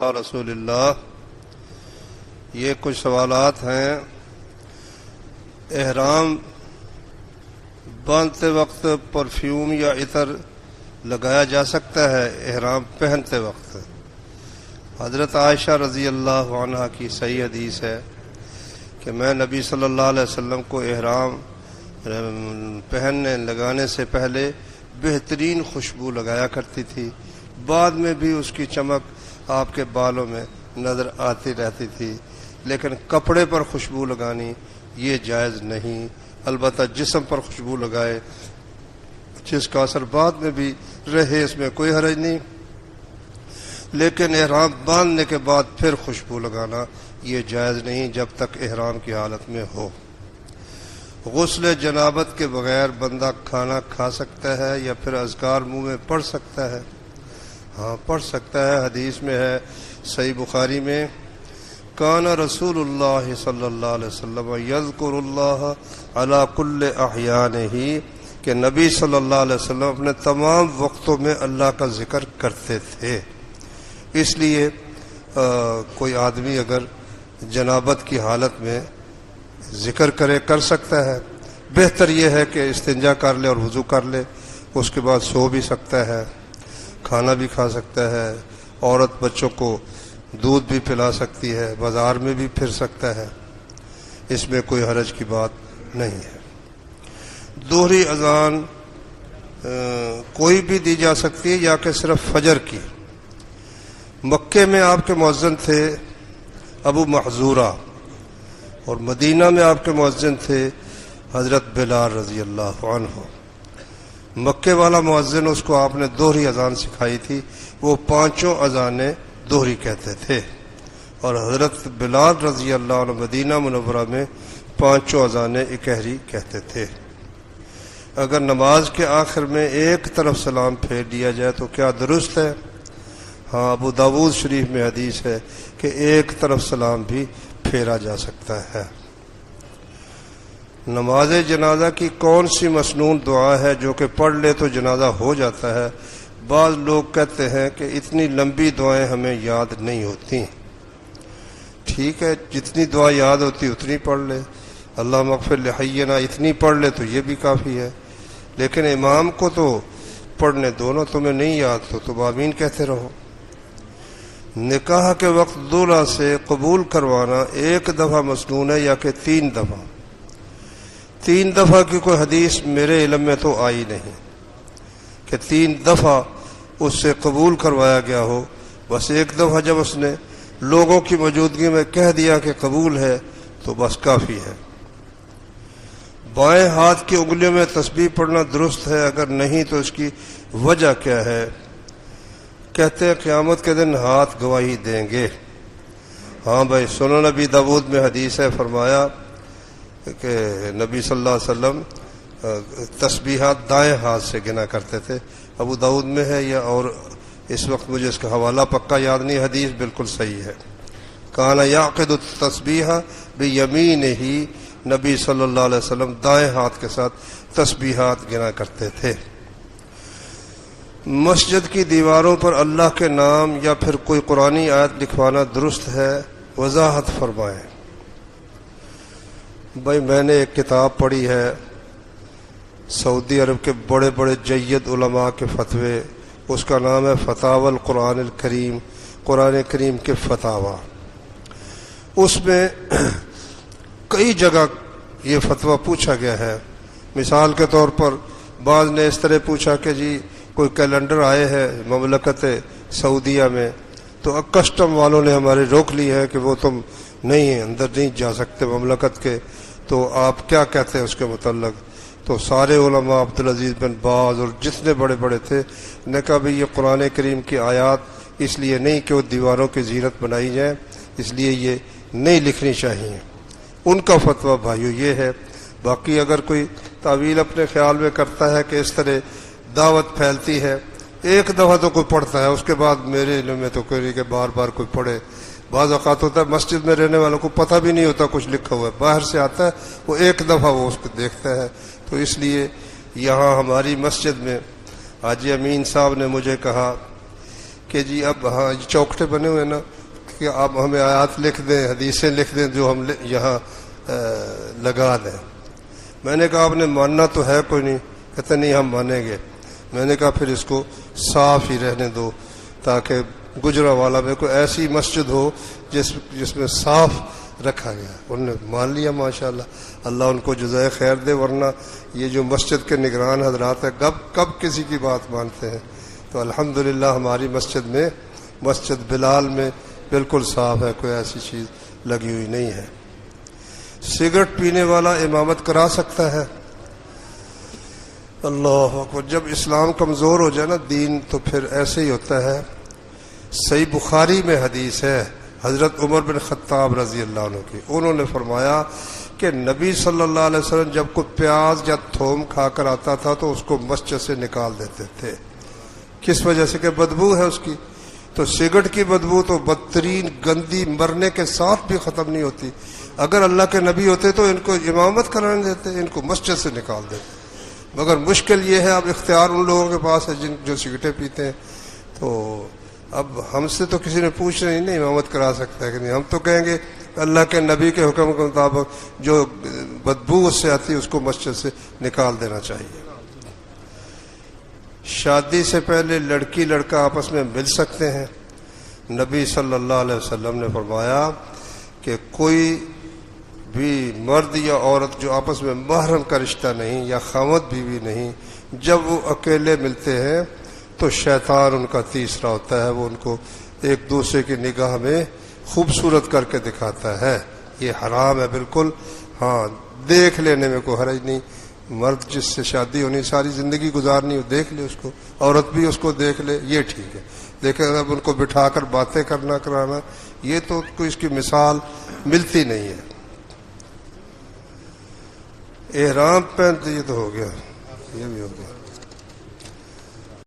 رسول اللہ، یہ کچھ سوالات ہیں۔ احرام باندھتے وقت پرفیوم یا عطر لگایا جا سکتا ہے؟ احرام پہنتے وقت حضرت عائشہ رضی اللہ عنہا کی صحیح حدیث ہے کہ میں نبی صلی اللہ علیہ وسلم کو احرام پہننے لگانے سے پہلے بہترین خوشبو لگایا کرتی تھی، بعد میں بھی اس کی چمک آپ کے بالوں میں نظر آتی رہتی تھی، لیکن کپڑے پر خوشبو لگانی یہ جائز نہیں۔ البتہ جسم پر خوشبو لگائے جس کا اثر بعد میں بھی رہے، اس میں کوئی حرج نہیں، لیکن احرام باندھنے کے بعد پھر خوشبو لگانا یہ جائز نہیں جب تک احرام کی حالت میں ہو۔ غسل جنابت کے بغیر بندہ کھانا کھا سکتا ہے یا پھر اذکار منہ میں پڑھ سکتا ہے؟ ہاں، پڑھ سکتا ہے۔ حدیث میں ہے صحیح بخاری میں، کان رسول اللہ صلی اللہ علیہ وسلم یذکر اللہ علی کل احیانہ، کہ نبی صلی اللہ علیہ وسلم اپنے تمام وقتوں میں اللہ کا ذکر کرتے تھے۔ اس لیے کوئی آدمی اگر جنابت کی حالت میں ذکر کر سکتا ہے۔ بہتر یہ ہے کہ استنجا کر لے اور وضو کر لے، اس کے بعد سو بھی سکتا ہے، کھانا بھی کھا سکتا ہے، عورت بچوں کو دودھ بھی پلا سکتی ہے، بازار میں بھی پھر سکتا ہے، اس میں کوئی حرج کی بات نہیں ہے۔ دوہری اذان کوئی بھی دی جا سکتی ہے یا کہ صرف فجر کی؟ مکے میں آپ کے مؤذن تھے ابو محذورہ، اور مدینہ میں آپ کے مؤذن تھے حضرت بلال رضی اللہ عنہ۔ مکے والا مؤذن، اس کو آپ نے دوہری اذان سکھائی تھی، وہ پانچوں اذانیں دوہری کہتے تھے، اور حضرت بلال رضی اللہ عنہ مدینہ منورہ میں پانچوں اذانیں اکہری کہتے تھے۔ اگر نماز کے آخر میں ایک طرف سلام پھیر دیا جائے تو کیا درست ہے؟ ہاں، ابو داود شریف میں حدیث ہے کہ ایک طرف سلام بھی پھیرا جا سکتا ہے۔ نماز جنازہ کی کون سی مسنون دعا ہے جو کہ پڑھ لے تو جنازہ ہو جاتا ہے؟ بعض لوگ کہتے ہیں کہ اتنی لمبی دعائیں ہمیں یاد نہیں ہوتی۔ ٹھیک ہے، جتنی دعا یاد ہوتی اتنی پڑھ لے، اللہ مغفر لحینا اتنی پڑھ لے تو یہ بھی کافی ہے، لیکن امام کو تو پڑھنے دونوں، تمہیں نہیں یاد تو تم آمین کہتے رہو۔ نکاح کے وقت دولہا سے قبول کروانا ایک دفعہ مسنون ہے یا کہ 3 دفعہ؟ 3 دفعہ کی کوئی حدیث میرے علم میں تو آئی نہیں کہ 3 دفعہ اس سے قبول کروایا گیا ہو۔ بس ایک دفعہ جب اس نے لوگوں کی موجودگی میں کہہ دیا کہ قبول ہے تو بس کافی ہے۔ بائیں ہاتھ کی انگلیوں میں تسبیح پڑھنا درست ہے؟ اگر نہیں تو اس کی وجہ کیا ہے؟ کہتے ہیں قیامت کے دن ہاتھ گواہی دیں گے۔ ہاں بھائی، سنن نبی داود میں حدیث ہے، فرمایا کہ نبی صلی اللہ علیہ وسلم تسبیحات دائیں ہاتھ سے گنا کرتے تھے۔ ابو داود میں ہے یا اور اس وقت مجھے اس کا حوالہ پکا یاد نہیں، حدیث بالکل صحیح ہے۔ کانا یعقد التسبیح بیمینہ، نبی صلی اللہ علیہ وسلم دائیں ہاتھ کے ساتھ تسبیحات گنا کرتے تھے۔ مسجد کی دیواروں پر اللہ کے نام یا پھر کوئی قرآنی آیت لکھوانا درست ہے؟ وضاحت فرمائیں۔ بھائی، میں نے ایک کتاب پڑھی ہے سعودی عرب کے بڑے بڑے جید علماء کے فتوے، اس کا نام ہے فتاوی القرآن الکریم، قرآن کریم کے فتاوی۔ اس میں کئی جگہ یہ فتویٰ پوچھا گیا ہے۔ مثال کے طور پر بعض نے اس طرح پوچھا کہ جی کوئی کیلنڈر آئے ہے مملکت سعودیہ میں، تو کسٹم والوں نے ہمارے روک لی ہے کہ وہ تم نہیں اندر نہیں جا سکتے مملکت کے، تو آپ کیا کہتے ہیں اس کے متعلق؟ تو سارے علماء، عبدالعزیز بن باز اور جتنے بڑے بڑے تھے، نے کہا بھئی یہ قرآن کریم کی آیات اس لیے نہیں کہ وہ دیواروں کی زینت بنائی جائیں، اس لیے یہ نہیں لکھنی چاہیے۔ ان کا فتویٰ بھائیو یہ ہے۔ باقی اگر کوئی تعویل اپنے خیال میں کرتا ہے کہ اس طرح دعوت پھیلتی ہے، ایک دفعہ تو کوئی پڑھتا ہے، اس کے بعد میرے علم میں تو کوئی نہیں کہ بار بار کوئی پڑھے۔ بعض اوقات ہوتا ہے مسجد میں رہنے والوں کو پتہ بھی نہیں ہوتا کچھ لکھا ہوا ہے، باہر سے آتا ہے وہ ایک دفعہ وہ اس کو دیکھتا ہے۔ تو اس لیے یہاں ہماری مسجد میں حاجی امین صاحب نے مجھے کہا کہ جی اب ہاں چوکٹے بنے ہوئے نا کہ آپ ہمیں آیات لکھ دیں، حدیثیں لکھ دیں جو ہم یہاں لگا دیں۔ میں نے کہا آپ نے ماننا تو ہے کوئی نہیں؟ کہتے نہیں ہم مانیں گے۔ میں نے کہا پھر اس کو صاف ہی رہنے دو تاکہ گجرانوالہ میں کوئی ایسی مسجد ہو جس میں صاف رکھا گیا۔ انہوں نے مان لیا ماشاءاللہ، اللہ ان کو جزائے خیر دے، ورنہ یہ جو مسجد کے نگران حضرات ہیں کب کسی کی بات مانتے ہیں۔ تو الحمدللہ ہماری مسجد میں، مسجد بلال میں بالکل صاف ہے، کوئی ایسی چیز لگی ہوئی نہیں ہے۔ سگریٹ پینے والا امامت کرا سکتا ہے؟ اللہ اکبر، جب اسلام کمزور ہو جائے نا دین تو پھر ایسے ہی ہوتا ہے۔ صحیح بخاری میں حدیث ہے حضرت عمر بن خطاب رضی اللہ عنہ کی، انہوں نے فرمایا کہ نبی صلی اللہ علیہ وسلم جب کوئی پیاز یا تھوم کھا کر آتا تھا تو اس کو مسجد سے نکال دیتے تھے۔ کس وجہ سے؟ کہ بدبو ہے اس کی۔ تو سگریٹ کی بدبو تو بدترین گندی مرنے کے ساتھ بھی ختم نہیں ہوتی۔ اگر اللہ کے نبی ہوتے تو ان کو امامت کرانے دیتے، ان کو مسجد سے نکال دیتے۔ مگر مشکل یہ ہے، اب اختیار ان لوگوں کے پاس ہے جو سگریٹیں پیتے ہیں۔ تو اب ہم سے تو کسی نے پوچھنا ہی نہیں امامت کرا سکتا ہے کہ نہیں، ہم تو کہیں گے اللہ کے نبی کے حکم کے مطابق جو بدبو اس سے آتی ہے اس کو مسجد سے نکال دینا چاہیے۔ شادی سے پہلے لڑکی لڑکا آپس میں مل سکتے ہیں؟ نبی صلی اللہ علیہ وسلم نے فرمایا کہ کوئی بھی مرد یا عورت جو آپس میں محرم کا رشتہ نہیں یا خاوند بیوی نہیں، جب وہ اکیلے ملتے ہیں تو شیطان ان کا تیسرا ہوتا ہے، وہ ان کو ایک دوسرے کی نگاہ میں خوبصورت کر کے دکھاتا ہے۔ یہ حرام ہے بالکل۔ ہاں دیکھ لینے میں کوئی حرج نہیں، مرد جس سے شادی ہونی ساری زندگی گزارنی ہو دیکھ لے اس کو، عورت بھی اس کو دیکھ لے، یہ ٹھیک ہے۔ لیکن اب ان کو بٹھا کر باتیں کرانا یہ تو کوئی اس کی مثال ملتی نہیں ہے۔ احرام پہنتے، یہ تو ہو گیا، یہ بھی ہو گیا۔